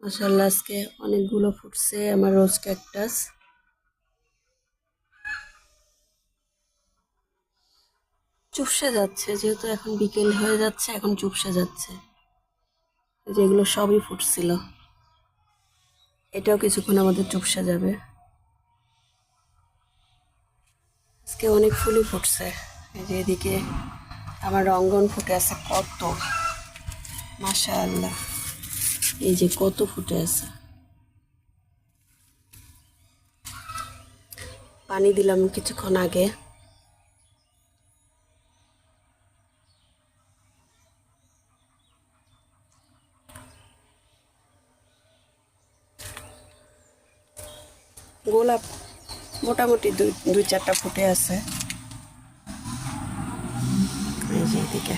মাশাআল্লাহ আজকে অনেকগুলো ফুটছে আমার রোজ ক্যাকটাস। চুপসে যাচ্ছে যেহেতু এখন বিকেল হয়ে যাচ্ছে, এখন চুপসে যাচ্ছে। যেগুলো সবই ফুটছিল, এটাও কিছুক্ষণ আমাদের চুপসে যাবে। আজকে অনেক ফুলই ফুটছে। এই যে এদিকে আমার রঙ্গন ফুটে আছে কত, মাশাআল্লাহ। এই যে কত ফুটে আছে। পানি দিলাম কিছুক্ষণ আগে। গোলাপ মোটামুটি দুই চারটা ফুটে আছে। এই যে এদিকে